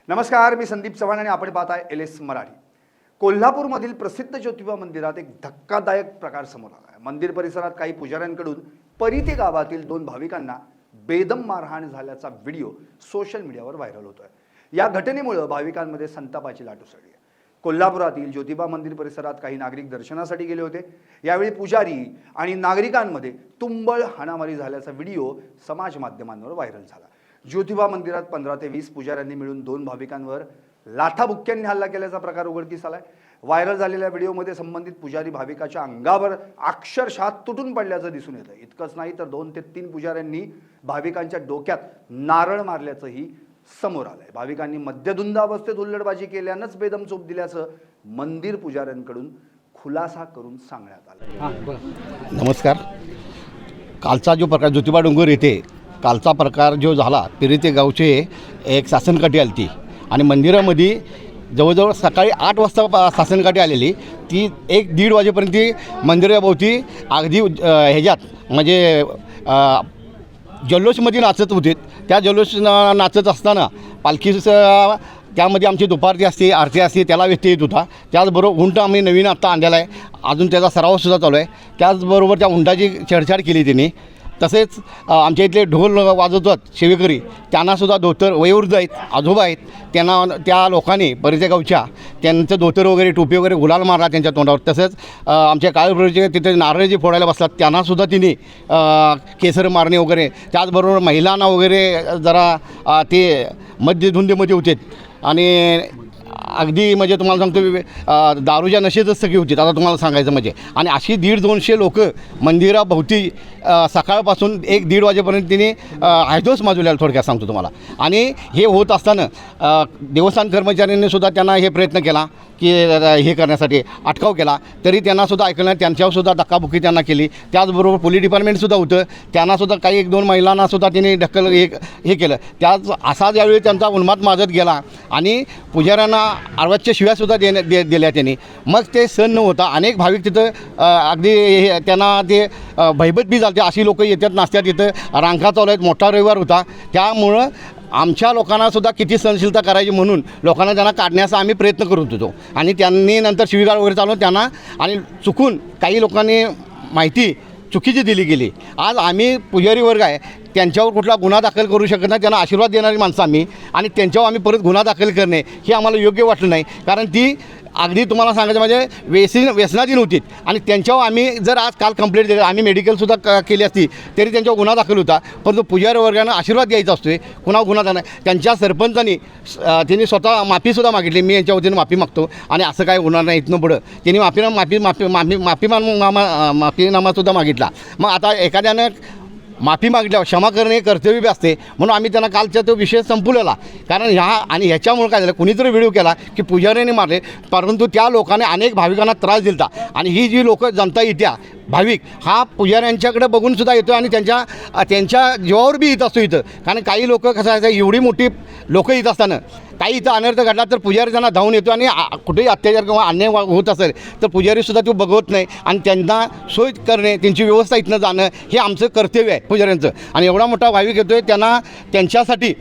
नमस्कार, मी संदीप चव्हाण आणि आपण पाहताय LS मराठी. कोल्हापूरमधील प्रसिद्ध ज्योतिबा मंदिरात एक धक्कादायक प्रकार समोर आला आहे. मंदिर परिसरात काही पुजाऱ्यांकडून परिते गावातील 2 भाविकांना बेदम मारहाण झाल्याचा व्हिडिओ सोशल मीडियावर व्हायरल होतोय. या घटनेमुळे भाविकांमध्ये संतापाची लाट उसळली आहे. कोल्हापुरातील ज्योतिबा मंदिर परिसरात काही नागरिक दर्शनासाठी गेले होते. यावेळी पुजारी आणि नागरिकांमध्ये तुंबळ हाणामारी झाल्याचा व्हिडिओ समाज माध्यमांवर व्हायरल झाला. ज्योतिबा मंदिरात 15 ते 20 पुजाऱ्यांनी मिळून 2 भाविकांवर लाथाबुक्क्यांनी हल्ला केल्याचा प्रकार उघडकीस आलाय. व्हायरल झालेल्या व्हिडिओमध्ये संबंधित पुजारी भाविकाच्या अंगावर अक्षरशः तुटून पडल्याचं दिसून येतं. इतकंच नाही तर 2 ते 3 पुजाऱ्यांनी भाविकांच्या डोक्यात नारळ मारल्याचंही समोर आलंय. भाविकांनी मद्यधुंद अवस्थेत हुल्लडबाजी केल्यानंच बेदम चोप दिल्याचं मंदिर पुजाऱ्यांकडून खुलासा करून सांगण्यात आलं. नमस्कार. कालचा जो प्रकार ज्योतिबा डोंगर येथे कालचा प्रकार जो झाला, पिरिते गावचे एक सासनकाठी आली ती आणि मंदिरामध्ये जवळजवळ सकाळी 8 वाजता सासनकाठी आलेली ती 1-1:30 वाजेपर्यंत मंदिराभोवती अगदी ह्याच्यात म्हणजे जल्लोषमध्ये नाचत होते. त्या जल्लोष नाचत असताना पालखीचं त्यामध्ये आमची दुपारची असते, आरती असते, त्याला व्यत्यय येत होता. त्याचबरोबर हुंड आम्ही नवीन आत्ता आणलेला आहे, अजून त्याचा सरावसुद्धा चालू आहे. त्याचबरोबर त्या हुंडाची छेडछाड केली त्यांनी. तसेच आमच्या इथले ढोल वाजवतात सेवेकरी, त्यांनासुद्धा धोतर वयोवृद्ध आहेत, आजोबा आहेत, त्यांना त्या लोकांनी परिते गावच्या त्यांचं धोतर वगैरे टोपी वगैरे गुलाल मारला त्यांच्या तोंडावर. तसंच आमच्या काळभैरवचे तिथे नारळ जे फोडायला बसतात त्यांनासुद्धा तिने केसर मारणे वगैरे. त्याचबरोबर महिलांना वगैरे जरा ते मद्यधुंदीमध्ये होते आणि अगदी म्हणजे तुम्हाला सांगतो दारूच्या नशेतच सगळी होती. आता तुम्हाला सांगायचं म्हणजे आणि अशी 150-200 लोक मंदिराभोवती सकाळपासून 1-1:30 वाजेपर्यंत तिने हैदोस माजवलेला थोडक्यात सांगतो तुम्हाला. आणि हे होत असताना देवस्थान कर्मचाऱ्यांनी सुद्धा त्यांना हे प्रयत्न केला की हे करण्यासाठी अटकाव केला, तरी त्यांनासुद्धा ऐकलं नाही. त्यांच्यावरसुद्धा धक्काबुक्की त्यांना केली. त्याचबरोबर पोलीस डिपार्टमेंटसुद्धा होतं, त्यांनासुद्धा काही 1-2 महिलांनासुद्धा तिने ढकल हे केलं. त्याच असा ज्यावेळी त्यांचा उन्माद माजत गेला आणि पुजाऱ्यांना अर्वाच्य शिव्यासुद्धा दिल्या त्यांनी. मग ते सण न होता अनेक भाविक तिथं अगदी त्यांना ते भयभीत बी झाले. अशी लोक येतात, नाश्त्यात तिथं रांगा चालू आहेत, मोठा रविवार होता. त्यामुळं आमच्या लोकांनासुद्धा किती सहनशीलता करायची म्हणून लोकांना त्यांना काढण्याचा आम्ही प्रयत्न करत होतो. आणि त्यांनी नंतर शिवीगाळ वगैरे चालवून त्यांना आणि चुकून काही लोकांनी माहिती चुकीची दिली गेली. आज आम्ही पुजारी वर्ग आहे, त्यांच्यावर कुठला गुन्हा दाखल करू शकत नाही. त्यांना आशीर्वाद देणारी माणसं आम्ही, आणि त्यांच्यावर आम्ही परत गुन्हा दाखल करणे हे आम्हाला योग्य वाटलं नाही. कारण ती अगदी तुम्हाला सांगायचं म्हणजे व्यसनाधीन होती आणि त्यांच्यावर आम्ही जर आज काल कंप्लेंट दिली, आम्ही मेडिकलसुद्धा केली असती तरी त्यांच्यावर गुन्हा दाखल होता. परंतु पुजारी वर्गानं आशीर्वाद द्यायचा असतो, कुणावर गुन्हा नाही. त्यांच्या सरपंचांनी त्यांनी स्वतः माफीसुद्धा मागितली. मी यांच्या वतीने माफी मागतो आणि असं काय होणार नाही इथनं पुढं. त्यांनी माफीनामासुद्धा मागितला. मग आता एखाद्यानं माफी मागितल्यावर क्षमा करणे कर्तव्य बी असते, म्हणून आम्ही त्यांना कालचा तो विषय संपवलेला. कारण ह्याच्यामुळे काय झालं, कुणीतरी व्हिडिओ केला की पुजाऱ्याने मारले, परंतु त्या लोकांनी अनेक भाविकांना त्रास दिला. आणि ही जी लोक जनता येत्या भाविक हा पुजाऱ्यांच्याकडे बघूनसुद्धा येतो आणि त्यांच्या जीवावर बी येत असतो इथं. कारण काही लोक कसं आहे, एवढी मोठी लोक येत असताना काही इथं अनर्थ घडला तर पुजारी त्यांना धावून येतो आणि कुठेही अत्याचार किंवा अन्याय होत असेल तर पुजारीसुद्धा तो बघवत नाही आणि त्यांना सोय करणे, त्यांची व्यवस्था इथनं जाणं हे आमचं कर्तव्य आहे पुजाऱ्यांचं. आणि एवढा मोठा भाविक येतो आहे, त्यांना त्यांच्यासाठी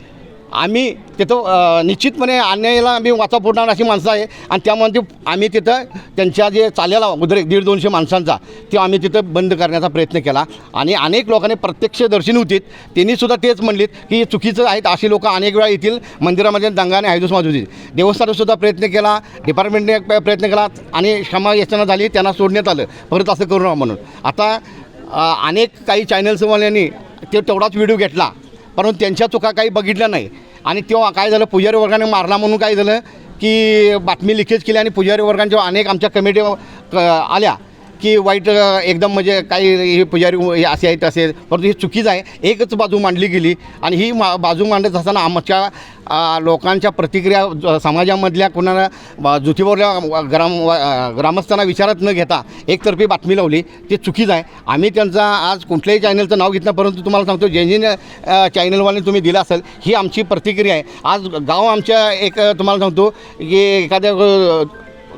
आम्ही तिथं निश्चितपणे अन्यायाला आम्ही वाचा फोडणार अशी माणसं आहे. आणि त्यामुळे आम्ही तिथं त्यांच्या जे चालेला उद्रेक 150-200 माणसांचा ते आम्ही तिथं बंद करण्याचा प्रयत्न केला. आणि अनेक लोकांनी प्रत्यक्षदर्शनी होतीत, त्यांनीसुद्धा तेच म्हणलीत की चुकीचं आहेत. अशी लोक अनेक वेळा येतील मंदिरामध्ये दंगाने हैदोस माजवतील. देवस्थानासुद्धा प्रयत्न केला, डिपार्टमेंटने प्रयत्न केला आणि क्षमा याचना झाली, त्यांना सोडण्यात आलं परत असं करू नका म्हणून. आता अनेक काही चॅनल्सवाल्यांनी ते तेवढाच व्हिडिओ घेतला, परंतु त्यांच्या चुका काही बघितल्या नाही. आणि तेव्हा काय झालं, पुजारी वर्गाने मारला म्हणून काय झालं की बातमी लिकेज केली आणि पुजारी वर्गांच्या अनेक आमच्या कमिटी आल्या की वाईट एकदम म्हणजे काही हे पुजारी हे असे आहेत तसे, परंतु ही चुकीचं आहे. एकच बाजू मांडली गेली आणि ही बाजू मांडत असताना आमच्या लोकांच्या प्रतिक्रिया समाजामधल्या कोणाला ज्योतिबावरल्या ग्रामस्थांना विचारत न घेता एकतर्फी बातमी लावली, ते चुकीचं आहे. आम्ही त्यांचा आज कुठल्याही चॅनलचं नाव घेतलं, परंतु तुम्हाला सांगतो जे चॅनलवाले तुम्ही दिलं असेल ही आमची प्रतिक्रिया आहे. आज गाव आमच्या एक तुम्हाला सांगतो की एखाद्या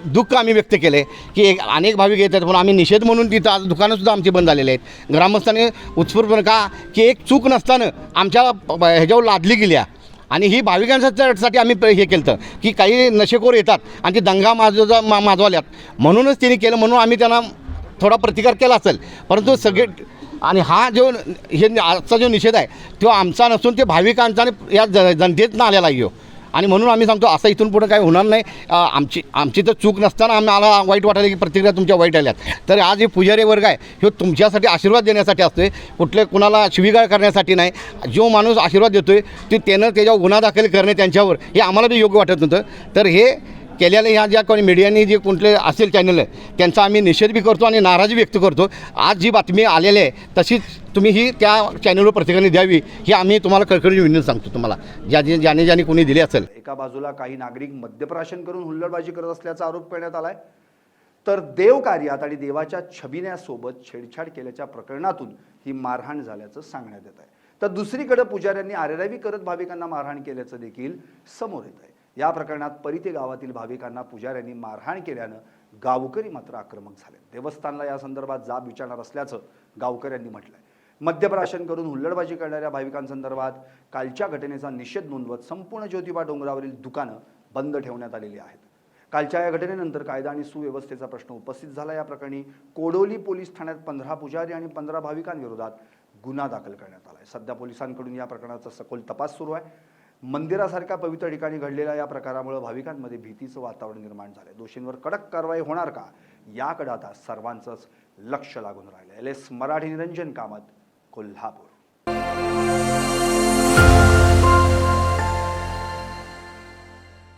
दुःख आम्ही व्यक्त केलं आहे की अनेक भाविक येतात, पण आम्ही निषेध म्हणून तिथं आज दुकानंसुद्धा आमची बंद झालेली आहेत. ग्रामस्थांनी उत्स्फूर्तपणे का की एक चूक नसताना आमच्या ह्याच्यावर लादली गेल्या आणि ही भाविकांसाठी आम्ही हे केलं की काही नशेखोर येतात आणि ते दंगा माजवाल्यात, म्हणूनच त्यांनी केलं, म्हणून आम्ही त्यांना थोडा प्रतिकार केला असेल. परंतु सगळे आणि हा जो हे आजचा जो निषेध आहे तो आमचा नसून ते भाविकांचा आणि या जनतेतनं आलेला आहे आणि म्हणून आम्ही सांगतो असं इथून पुढं काही होणार नाही. आमची तर चूक नसताना आम्हाला वाईट वाटायला की प्रतिक्रिया तुमच्या वाईट आल्यात. तर आज हे पुजारी वर्ग आहे हे तुमच्यासाठी आशीर्वाद देण्यासाठी असतोय, कुठले कुणाला शिवीगाळ करण्यासाठी नाही. जो माणूस आशीर्वाद देतोय ते त्यानं त्याच्यावर गुन्हा दाखल करणे त्यांच्यावर हे आम्हाला बी योग्य वाटत नव्हतं. तर हे केलेलं ह्या ज्या कोणी मीडियाने जे कुठले असेल चॅनल त्यांचा आम्ही निषेध बी करतो आणि नाराजी व्यक्त करतो. आज जी बातमी आलेली आहे तशीच तुम्ही ही त्या चॅनलवर प्रतिक्रिया द्यावी ही आम्ही तुम्हाला कळकळीने विनंती सांगतो. तुम्हाला ज्याने कोणी दिली असेल. एका बाजूला काही नागरिक मद्यप्राशन करून हुल्लडबाजी करत असल्याचा आरोप करण्यात आलाय, तर देव कार्यात आणि देवाच्या छबिन्यासोबत छेडछाड केल्याच्या प्रकरणातून ही मारहाण झाल्याचं सांगण्यात येत आहे. तर दुसरीकडे पुजाऱ्यांनी आरेरावी करत भाविकांना मारहाण केल्याचं देखील समोर येत आहे. या प्रकरणात परिते गावातील भाविकांना पुजाऱ्यांनी मारहाण केल्यानं गावकरी मात्र आक्रमक झाले. देवस्थानला या संदर्भात जाब विचारणार असल्याचं गावकऱ्यांनी म्हटलंय. मद्यप्राशन करून हुल्लडबाजी करणाऱ्या भाविकांसंदर्भात कालच्या घटनेचा निषेध नोंदवत संपूर्ण ज्योतिबा डोंगरावरील दुकानं बंद ठेवण्यात आलेली आहेत. कालच्या या घटनेनंतर कायदा आणि सुव्यवस्थेचा प्रश्न उपस्थित झाला. या प्रकरणी कोडोली पोलीस ठाण्यात 15 पुजारी आणि 15 भाविकांविरोधात गुन्हा दाखल करण्यात आला आहे. सध्या पोलिसांकडून या प्रकरणाचा सखोल तपास सुरू आहे. मंदिरासारख्या पवित्र ठिकाणी घडलेल्या या प्रकारामुळे भाविकांमध्ये भीतीचं वातावरण निर्माण झालंय. दोषींवर कडक कारवाई होणार का याकडे आता सर्वांचंच लक्ष लागून राहिलं. LS मराठी, निरंजन कामत, कोल्हापूर.